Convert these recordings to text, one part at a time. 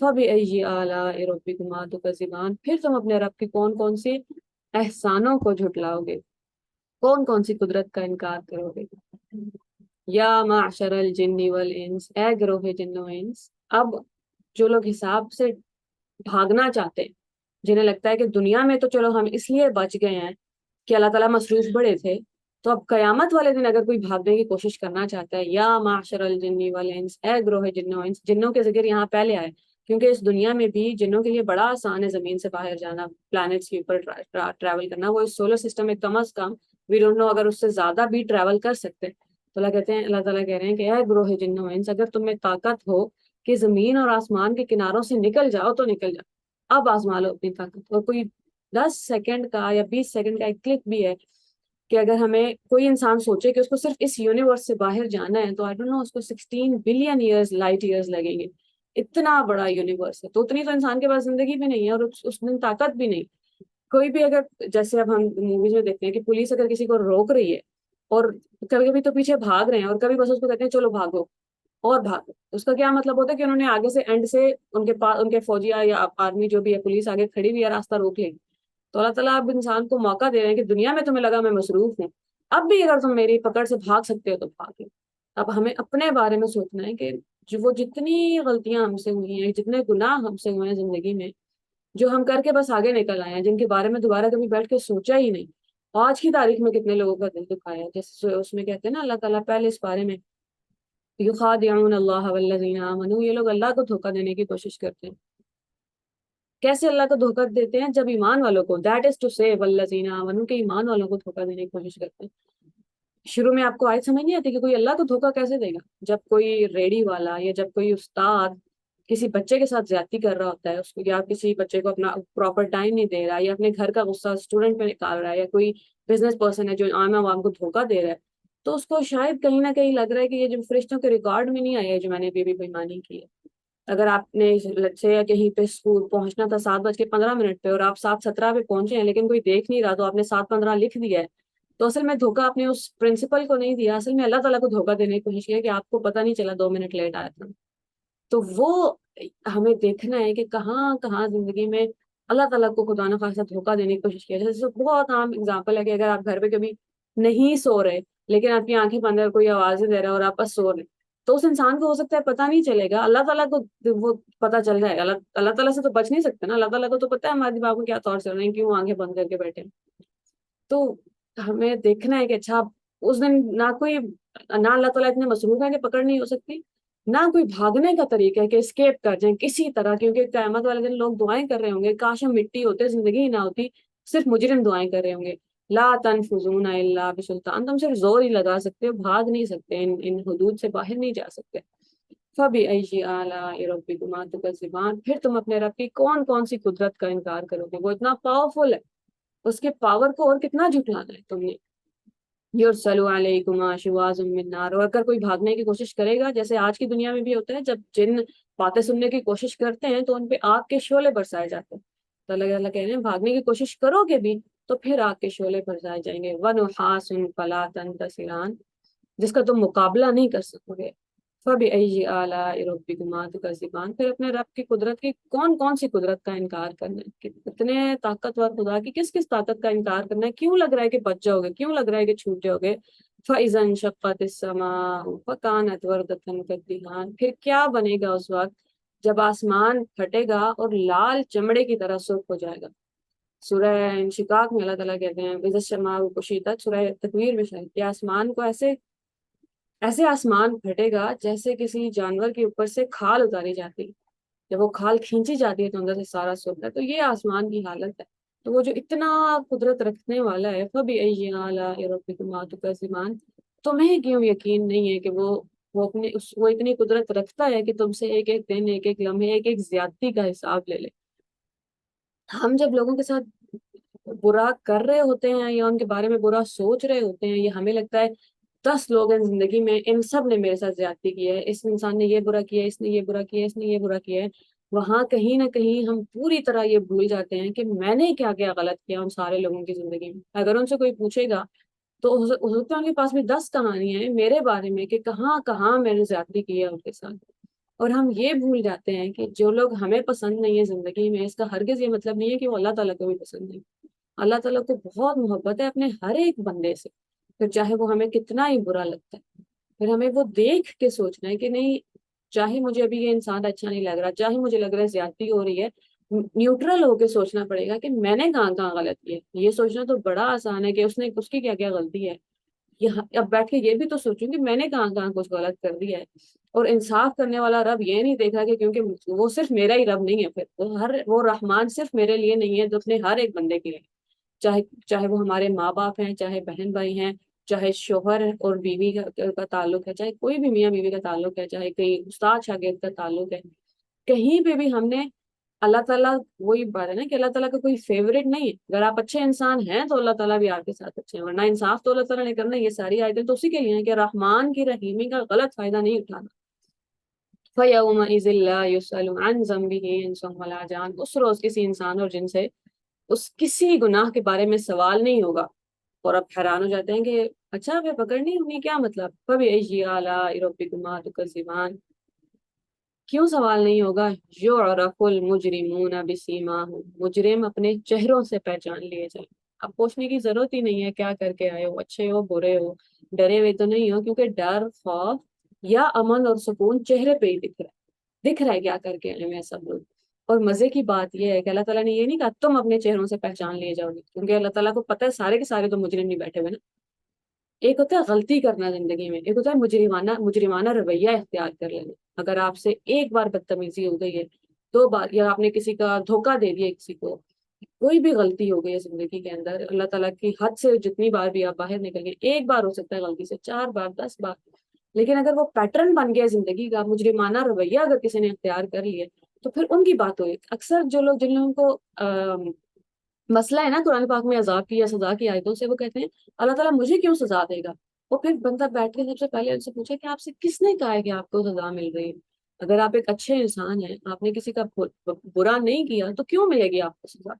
فَبِأَيِّ آلَاءِ رَبِّكُمَا تُكَذِّبَانِ، پھر تم اپنے رب کی کون کون سی احسانوں کو جھٹلاؤ گے، کون کون سی قدرت کا انکار کرو گے۔ یا معشر الجن والانس، اے گروہ جن و انس، اب جو لوگ حساب سے بھاگنا چاہتے ہیں، جنہیں لگتا ہے کہ دنیا میں تو چلو ہم اس لیے بچ گئے ہیں کہ اللہ تعالیٰ مصروف بڑے تھے، تو اب قیامت والے دن اگر کوئی بھاگنے کی کوشش کرنا چاہتا ہے، یا معشر الجن والانس، اے گروہ جن و انس، جنوں کے ذکر یہاں پہلے آئے کیونکہ اس دنیا میں بھی جنوں کے لیے بڑا آسان ہے زمین سے باہر جانا، پلانٹس کے اوپر ٹریول کرنا، وہ اس سولر سسٹم میں کم از کم وی ڈونٹ نو اگر اس سے زیادہ بھی ٹریول کر سکتے ہیں۔ تو اللہ کہتے ہیں، اللہ تعالیٰ کہہ رہے ہیں کہ اے گروہ جن و انس، اگر تم میں طاقت ہو کہ زمین اور آسمان کے کناروں سے نکل جاؤ تو نکل جاؤ، اب آزما لو اپنی طاقت، اور کوئی 10 سیکنڈ کا یا 20 سیکنڈ کا ایک کلک بھی ہے کہ اگر ہمیں کوئی انسان سوچے کہ اس کو صرف اس یونیورس سے باہر جانا ہے تو آئی ڈونٹ نو اس کو 16 بلین ایئرز لائٹ ایئرز لگیں گے، اتنا بڑا یونیورس ہے، تو اتنی تو انسان کے پاس زندگی بھی نہیں ہے اور اس میں طاقت بھی نہیں۔ کوئی بھی اگر جیسے اب ہم موویز میں دیکھتے ہیں کہ پولیس اگر کسی کو روک رہی ہے اور کبھی کبھی تو پیچھے بھاگ رہے ہیں اور کبھی بس اس کو کہتے ہیں چلو بھاگو اور بھاگو، اس کا کیا مطلب ہوتا ہے کہ انہوں نے آگے سے اینڈ سے ان کے پاس ان کے فوجی یا آرمی جو بھی ہے، پولیس آگے کھڑی ہوئی ہے، راستہ روک لے گی۔ تو اللہ تعالیٰ اب انسان کو موقع دے رہے ہیں کہ دنیا میں تمہیں لگا میں مصروف ہوں، اب بھی اگر تم میری پکڑ سے بھاگ سکتے ہو تو بھاگ لو۔ اب ہمیں اپنے بارے میں سوچنا ہے کہ جو وہ جتنی غلطیاں ہم سے ہوئی ہیں، جتنے گناہ ہم سے ہوئے ہیں زندگی میں، جو ہم کر کے بس آگے نکل آئے ہیں، جن کے بارے میں دوبارہ کبھی بیٹھ کے سوچا ہی نہیں، آج کی تاریخ میں کتنے لوگوں کا دل دکھایا ہے، جیسے اس میں کہتے ہیں نا اللہ تعالیٰ پہلے اس بارے میں یخادعون اللہ والذین آمنوا، یہ لوگ اللہ کو دھوکہ دینے کی کوشش کرتے ہیں۔ کیسے اللہ کو دھوکہ دیتے ہیں؟ جب ایمان والوں کو، دیٹ از ٹو سے والذین آمنوا، کے ایمان والوں کو دھوکہ دینے کی کوشش کرتے ہیں۔ شروع میں آپ کو آیت سمجھ نہیں آتی کہ کوئی اللہ کو دھوکہ کیسے دے گا؟ جب کوئی ریڑی والا یا جب کوئی استاد کسی بچے کے ساتھ زیادتی کر رہا ہوتا ہے، اس کو یا کسی بچے کو اپنا پراپر ٹائم نہیں دے رہا، یا اپنے گھر کا غصہ اسٹوڈنٹ پہ نکال رہا ہے، یا کوئی بزنس پرسن ہے جو عام عوام کو دھوکہ دے رہا ہے، تو اس کو شاید کہیں نہ کہیں لگ رہا ہے کہ یہ جو فرشتوں کے ریکارڈ میں نہیں آیا ہے جو میں نے ابھی بےایمانی کی ہے۔ اگر آپ نے سے یا کہیں پہ اسکول پہنچنا تھا 7:15 پہ اور آپ 7:17 پہ پہنچے ہیں لیکن کوئی دیکھ نہیں رہا تو آپ نے 7:15 لکھ دیا ہے، تو اصل میں دھوکہ آپ نے اس پرنسپل کو نہیں دیا، اصل میں اللہ تعالیٰ کو دھوکہ دینے کی کوشش کی ہے کہ آپ کو پتہ نہیں چلا 2 منٹ لیٹ آیا تھا۔ تو وہ ہمیں دیکھنا ہے کہ کہاں کہاں زندگی میں اللہ تعالیٰ کو خدا نخواستہ دھوکہ دینے کی کوشش کیا۔ جیسے بہت عام اگزامپل ہے کہ اگر آپ گھر پہ کبھی نہیں سو رہے لیکن آپ کی آنکھیں بند ہے، کوئی آوازیں دے رہا ہے اور آپ بس سو رہے، تو اس انسان کو ہو سکتا ہے پتہ نہیں چلے گا، اللہ تعالیٰ کو وہ پتہ چل جائے گا۔ اللہ تعالیٰ سے تو بچ نہیں سکتے نا، اللہ تعالیٰ کو تو پتہ ہے ہمارے دماغ میں کیا طور چل رہے ہیں، کیوں آنکھیں بند کر کے بیٹھے ہیں۔ تو ہمیں دیکھنا ہے کہ اچھا اس دن نہ اللہ تعالیٰ اتنے مصروف ہیں کہ پکڑ نہیں ہو سکتی، نہ کوئی بھاگنے کا طریقہ ہے کہ اسکیپ کر جائیں کسی طرح، کیونکہ قیامت والے دن لوگ دعائیں کر رہے ہوں گے، کاش ہم مٹی ہوتے، زندگی ہی نہ ہوتی، صرف مجرم دعائیں کر رہے ہوں گے۔ لا تنفذون الا بسلطان، تم صرف زور ہی لگا سکتے ہو، بھاگ نہیں سکتے، ان حدود سے باہر نہیں جا سکتے۔ فَبِأَيِّ آلَاءِ رَبِّكُمَا تُكَذِّبَانِ، پھر تم اپنے رب کی کون کون سی قدرت کا انکار کرو گے؟ وہ اتنا پاورفل ہے، اس کے پاور کو اور کتنا جھٹلانا ہے تم نے۔ یرسل علیکما شواظ من نار، اور اگر کوئی بھاگنے کی کوشش کرے گا، جیسے آج کی دنیا میں بھی ہوتا ہے جب جن باتیں سننے کی کوشش کرتے ہیں تو ان پہ آگ کے شعلے برسائے جاتے ہیں، تو اللہ تعالیٰ کہہ رہے ہیں بھاگنے کی کوشش کرو گے بھی تو پھر آگ کے شعلے برسائے جائیں گے۔ وَنُحَاسٌ فَلَا تَنتَصِرَانِ، جس کا تم مقابلہ نہیں کر سکو گے۔ فَبِأَيِّ آلَاءِ رَبِّكُمَا تُكَذِّبَانِ، پھر اپنے رب کی قدرت کی کون کون سی قدرت کا انکار کرنا ہے، کہ اتنے طاقتور خدا کی کس کس طاقت کا انکار کرنا ہے، کیوں لگ رہا ہے کہ بچ جاؤ گے، کیوں لگ رہا ہے کہ چھوٹ جاؤ گے۔ فَإِذَا انشَقَّتِ السَّمَاءُ فَكَانَتْ وَرْدَةً كَالدِّهَانِ، پھر کیا بنے گا اس وقت جب آسمان پھٹے گا اور لال چمڑے کی طرح سرخ ہو جائے گا۔ سورہ انشقاق میں اللہ تعالیٰ کہتے ہیں وَإِذَا السَّمَاءُ كُشِطَتْ، سورہ تکویر میں شاید، کہ آسمان کو ایسے ایسے آسمان پھٹے گا جیسے کسی جانور کے اوپر سے کھال اتاری جاتی ہے، جب وہ کھال کھینچی جاتی ہے تو اندر سے سارا سوکھتا ہے، تو یہ آسمان کی حالت ہے۔ تو وہ جو اتنا قدرت رکھنے والا ہے، فَبِأَيِّ آلَاءِ رَبِّكُمَا تُكَذِّبَانِ، تمہیں کیوں یقین نہیں ہے کہ وہ وہ اتنی قدرت رکھتا ہے کہ تم سے ایک ایک دن، ایک ایک لمحے، ایک ایک زیادتی کا حساب لے لے۔ ہم جب لوگوں کے ساتھ برا کر رہے ہوتے ہیں یا ان کے بارے میں برا سوچ رہے ہوتے ہیں، یا ہمیں لگتا ہے 10 لوگ ہیں زندگی میں، ان سب نے میرے ساتھ زیادتی کی ہے، اس انسان نے یہ برا کیا ہے، اس نے یہ برا کیا ہے، اس نے یہ برا کیا ہے، وہاں کہیں نہ کہیں ہم پوری طرح یہ بھول جاتے ہیں کہ میں نے کیا کیا غلط کیا ان سارے لوگوں کی زندگی میں۔ اگر ان سے کوئی پوچھے گا تو ہو سکتا ہے ان کے پاس بھی 10 کہانیاں ہیں میرے بارے میں کہ کہاں کہاں میں نے زیادتی کی ہے ان کے ساتھ۔ اور ہم یہ بھول جاتے ہیں کہ جو لوگ ہمیں پسند نہیں ہے زندگی میں، اس کا ہرگز یہ مطلب نہیں ہے کہ وہ اللہ تعالیٰ کو بھی پسند نہیں۔ اللہ تعالیٰ کو بہت محبت ہے اپنے ہر ایک بندے سے، پھر چاہے وہ ہمیں کتنا ہی برا لگتا ہے، پھر ہمیں وہ دیکھ کے سوچنا ہے کہ نہیں، چاہے مجھے ابھی یہ انسان اچھا نہیں لگ رہا، چاہے مجھے لگ رہا ہے زیادتی ہو رہی ہے، نیوٹرل ہو کے سوچنا پڑے گا کہ میں نے کہاں کہاں غلط کی ہے۔ یہ سوچنا تو بڑا آسان ہے کہ اس کی کیا کیا غلطی ہے، یہ اب بیٹھ کے یہ بھی تو سوچوں کہ میں نے کہاں کہاں کچھ غلط کر دیا ہے۔ اور انصاف کرنے والا رب یہ نہیں دیکھا کہ کیونکہ وہ صرف میرا ہی رب نہیں ہے، پھر وہ رحمان صرف میرے لیے نہیں ہے، تو اپنے ہر ایک بندے کے لیے، چاہے چاہے وہ ہمارے ماں باپ ہیں، چاہے بہن بھائی ہیں، چاہے شوہر اور بیوی کا تعلق ہے، چاہے کوئی بھی میاں بیوی کا تعلق ہے، چاہے کہیں استاد شاگرد کا تعلق ہے، کہیں پہ بھی ہم نے اللہ تعالیٰ، وہی بات ہے نا کہ اللہ تعالیٰ کا کوئی فیوریٹ نہیں ہے۔ اگر آپ اچھے انسان ہیں تو اللہ تعالیٰ بھی آپ کے ساتھ اچھے ہیں، ورنہ انصاف تو اللہ تعالیٰ نے کرنا ہے۔ یہ ساری آیتیں تو اسی کے لیے ہیں کہ رحمان کی رحیمی کا غلط فائدہ نہیں اٹھانا۔ فَيَوْمَئِذٍ لَا يُسْأَلُ عَنْ ذَنبِهِ إِنسٌ وَلَا جَانٌ، اس روز کسی انسان اور جن سے کسی گناہ کے بارے میں سوال نہیں ہوگا۔ اور اب حیران ہو جاتے ہیں کہ اچھا پھر پکڑ نہیں ہونی، کیا مطلب؟ فَبِأَيِّ آلَاءِ رَبِّكُمَا تُكَذِّبَانِ، کیوں سوال نہیں ہوگا؟ یعرف المجرمون بسیماہم، مجرم اپنے چہروں سے پہچان لیے جائیں۔ اب پوچھنے کی ضرورت ہی نہیں ہے کیا کر کے آئے ہو، اچھے ہو برے ہو، ڈرے ہوئے تو نہیں ہو، کیونکہ ڈر، خوف یا امن اور سکون چہرے پہ ہی دکھ رہا ہے کیا کر کے آئے ہیں سب لوگ۔ اور مزے کی بات یہ ہے کہ اللہ تعالیٰ نے یہ نہیں کہا تم اپنے چہروں سے پہچان لیے جاؤ گے، کیونکہ اللہ تعالیٰ کو پتہ ہے سارے کے سارے تو مجرم نہیں بیٹھے ہوئے نا۔ ایک ہوتا ہے غلطی کرنا زندگی میں، ایک ہوتا ہے مجرمانہ رویہ اختیار کر لینا۔ اگر آپ سے ایک بار بدتمیزی ہو گئی ہے، دو بار، یا آپ نے کسی کا دھوکہ دے دیا کسی کو، کوئی بھی غلطی ہو گئی ہے زندگی کے اندر، اللہ تعالیٰ کی حد سے جتنی بار بھی آپ باہر نکل گئے، ایک بار ہو سکتا ہے غلطی سے، 4 بار، 10 بار، لیکن اگر وہ پیٹرن بن گیا زندگی کا، مجرمانہ رویہ اگر کسی نے اختیار کر لیا، تو پھر ان کی بات ہوئی۔ اکثر جو لوگ، جن لوگوں کو مسئلہ ہے نا قرآن پاک میں عذاب کی یا سزا کی آیتوں سے، وہ کہتے ہیں اللہ تعالیٰ مجھے کیوں سزا دے گا؟ وہ پھر بندہ بیٹھ کے سب سے پہلے ان سے پوچھے کہ آپ سے کس نے کہا ہے کہ آپ کو سزا مل رہی ہے؟ اگر آپ ایک اچھے انسان ہیں، آپ نے کسی کا برا نہیں کیا، تو کیوں ملے گی آپ کو سزا؟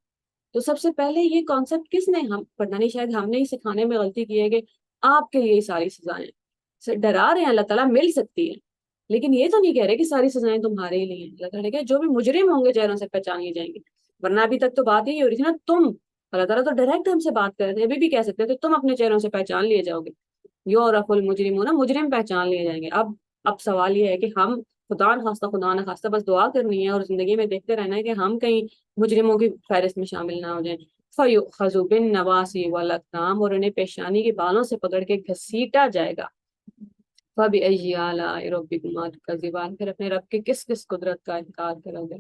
تو سب سے پہلے یہ کانسیپٹ کس نے، ہم پتہ نہیں، شاید ہم نے ہی سکھانے میں غلطی کی ہے کہ آپ کے لیے ہی ساری سزائیں ڈرا رہے ہیں، اللہ تعالیٰ مل سکتی ہے، لیکن یہ تو نہیں کہہ رہے کہ ساری سزائیں تمہارے ہی لیے ہیں۔ اللہ تعالیٰ کہ جو بھی مجرم ہوں گے چہروں سے پہچان لیے جائیں گے، ورنہ ابھی تک تو بات یہی ہو رہی تھی نا، اللہ تعالیٰ تو ڈائریکٹ ہم سے بات کر رہے تھے، ابھی بھی کہہ سکتے تھے تم اپنے چہروں سے پہچان لیے جاؤ گے، یعرف المجرمون، مجرم پہچان لیے جائیں گے۔ اب سوال یہ ہے کہ ہم خدا نہ خواستہ بس دعا کرنی ہے اور زندگی میں دیکھتے رہنا ہے کہ ہم کہیں مجرموں کی فہرست میں شامل نہ ہو جائیں۔ فَيُؤْخَذُ بِالنَّوَاصِي وَالْأَقْدَامِ، اور انہیں پیشانی کے بالوں سے پکڑ کے گھسیٹا جائے گا۔ فَبِأَيِّ آلَاءِ رَبِّكُمَا تُكَذِّبَانِ، پھر اپنے رب کے کس کس قدرت کا انکار کرو گے۔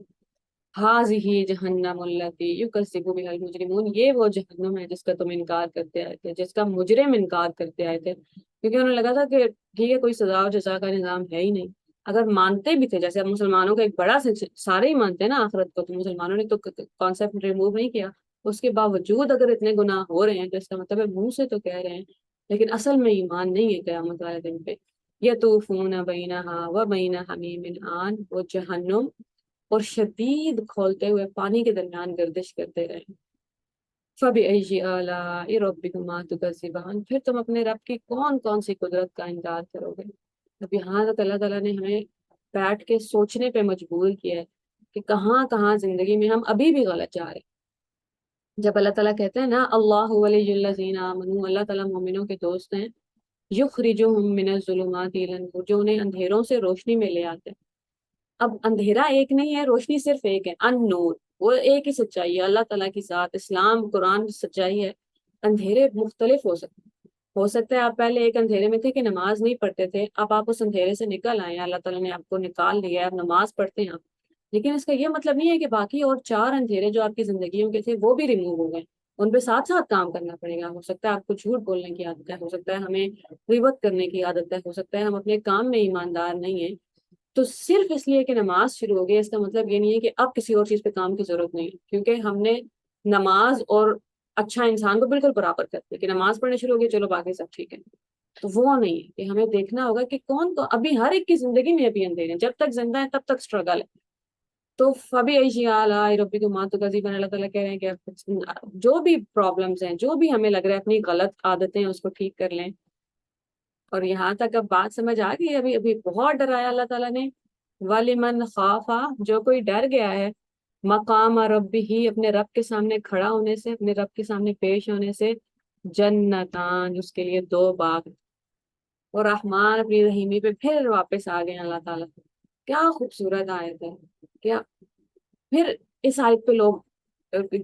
هذه جہنم التي يكذب بها المجرمون، یہ وہ جہنم ہے جس کا تم انکار کرتے آئے تھے، جس کا مجرم انکار کرتے آئے تھے، کیونکہ انہیں لگا تھا کہ ٹھیک ہے، کوئی سزا و جزا کا نظام ہے ہی نہیں۔ اگر مانتے بھی تھے، جیسے اب مسلمانوں کا ایک بڑا سارے ہی مانتے ہیں نا آخرت کو، تو مسلمانوں نے تو کانسیپٹ ریموو نہیں کیا، اس کے باوجود اگر اتنے گناہ ہو رہے ہیں تو اس کا مطلب ہے منہ سے تو کہہ رہے ہیں، لیکن اصل میں ایمان نہیں ہے قیامت والے دن پہ۔ یطوفون بینہا وبین حمیم آن، وہ جہنم اور شدید کھولتے ہوئے پانی کے درمیان گردش کرتے رہے۔ فَبِأَيِّ آلَاءِ رَبِّكُمَا تُكَذِّبَانِ، پھر تم اپنے رب کی کون کون سی قدرت کا انکار کرو گے؟ اب یہاں تک اللہ تعالیٰ نے ہمیں بیٹھ کے سوچنے پہ مجبور کیا ہے کہ کہاں کہاں زندگی میں ہم ابھی بھی غلط جا رہے ہیں۔ جب اللہ تعالیٰ کہتے ہیں نا اللہ ولی الذین آمنوا، اللہ تعالیٰ مومنوں کے دوست ہیں، یخرجہم من الظلمات الی النور، جو انہیں اندھیروں سے روشنی میں لے آتے ہیں۔ اب اندھیرا ایک نہیں ہے، روشنی صرف ایک ہے، ان نور، وہ ایک ہی سچائی ہے، اللہ تعالیٰ کی ذات، اسلام، قرآن سچائی ہے۔ اندھیرے مختلف ہو سکتا ہے آپ پہلے ایک اندھیرے میں تھے کہ نماز نہیں پڑھتے تھے، اب آپ اس اندھیرے سے نکل آئے ہیں، اللہ تعالیٰ نے آپ کو نکال لیا ہے، اب نماز پڑھتے ہیں آپ، لیکن اس کا یہ مطلب نہیں ہے کہ باقی اور 4 اندھیرے جو آپ کی زندگیوں کے تھے وہ بھی ریموو ہو گئے۔ ان پہ ساتھ ساتھ کام کرنا پڑے گا۔ ہو سکتا ہے آپ کو جھوٹ بولنے کی عادت ہے، ہو سکتا ہے ہمیں غیبت کرنے کی عادت ہے، ہو سکتا ہے ہم اپنے کام میں ایماندار نہیں ہیں، تو صرف اس لیے کہ نماز شروع ہو گئی اس کا مطلب یہ نہیں ہے کہ اب کسی اور چیز پہ کام کی ضرورت نہیں ہے، کیونکہ ہم نے نماز اور اچھا انسان کو بالکل برابر کرتے کہ نماز پڑھنے شروع ہو گئی چلو باقی سب ٹھیک ہے، تو وہ نہیں ہے۔ کہ ہمیں دیکھنا ہوگا کہ کون تو ابھی ہر ایک کی زندگی میں ابھی اندھیرے ہیں، جب تک زندہ ہے تب تک اسٹرگل ہے۔ تو فَبِأَيِّ آلَاءِ رَبِّكُمَا تُكَذِّبَانِ، اللہ تعالیٰ کہہ رہے ہیں کہ جو بھی پرابلمس ہیں، جو بھی ہمیں لگ رہا ہے اپنی غلط عادتیں اس کو ٹھیک کر لیں۔ اور یہاں تک اب بات سمجھ آ گئی، ابھی بہت ڈرایا اللہ تعالیٰ نے وَلِمَنْ خَافَ جو کوئی ڈر گیا ہے مقام ربی ہی اپنے رب کے سامنے کھڑا ہونے سے، اپنے رب کے سامنے پیش ہونے سے، جنتان اس کے لیے دو باغ۔ اور رحمان اپنی رحیمی پہ پھر واپس آ گئے ہیں اللہ تعالیٰ۔ کیا خوبصورت آیت ہے! کیا پھر اس آیت پہ لوگ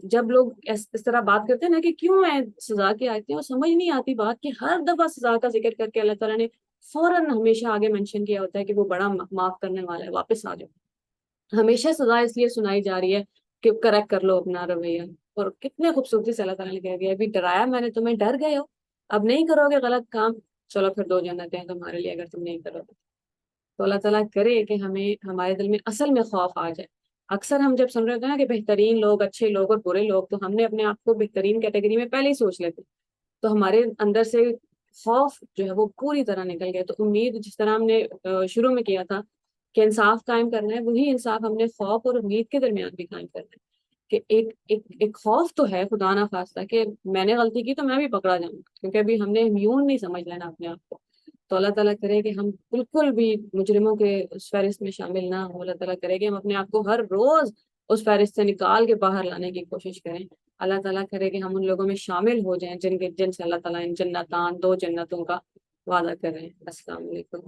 جب لوگ اس طرح بات کرتے ہیں نا کہ کیوں ہے سزا کی آیتیں، وہ سمجھ نہیں آتی بات کہ ہر دفعہ سزا کا ذکر کر کے اللہ تعالیٰ نے فوراً ہمیشہ آگے منشن کیا ہوتا ہے کہ وہ بڑا معاف کرنے والا ہے، واپس آ جاؤ۔ ہمیشہ سزا اس لیے سنائی جا رہی ہے کہ کریکٹ کر لو اپنا رویہ۔ اور کتنے خوبصورتی سے اللہ تعالیٰ نے کہہ دیا ابھی ڈرایا میں نے تمہیں، ڈر گئے ہو، اب نہیں کرو گے غلط کام، چلو پھر دو جنتیں ہیں تمہارے لیے اگر تم نہیں کرو گے۔ تو اللہ تعالیٰ کرے کہ ہمیں ہمارے دل میں اصل میں خوف آ جائے۔ اکثر ہم جب سن رہے ہوتے ہیں نا کہ بہترین لوگ، اچھے لوگ اور برے لوگ، تو ہم نے اپنے آپ کو بہترین کیٹیگری میں پہلے ہی سوچ لیتے، تو ہمارے اندر سے خوف جو ہے وہ پوری طرح نکل گیا۔ تو امید جس طرح ہم نے شروع میں کیا تھا کہ انصاف قائم کرنا ہے، وہی انصاف ہم نے خوف اور امید کے درمیان بھی قائم کرنا ہے کہ ایک خوف تو ہے خدا نہ خواستہ کہ میں نے غلطی کی تو میں بھی پکڑا جاؤں گا، کیونکہ ابھی ہم نے امیون نہیں سمجھ لینا اپنے آپ کو۔ تو اللہ تعالیٰ کرے کہ ہم بالکل بھی مجرموں کے اس فہرست میں شامل نہ ہوں۔ اللہ تعالیٰ کرے کہ ہم اپنے آپ کو ہر روز اس فہرست سے نکال کے باہر لانے کی کوشش کریں۔ اللہ تعالیٰ کرے کہ ہم ان لوگوں میں شامل ہو جائیں جن سے اللہ تعالیٰ ان جنتان، دو جنتوں کا وعدہ کر رہے ہیں۔ السلام علیکم۔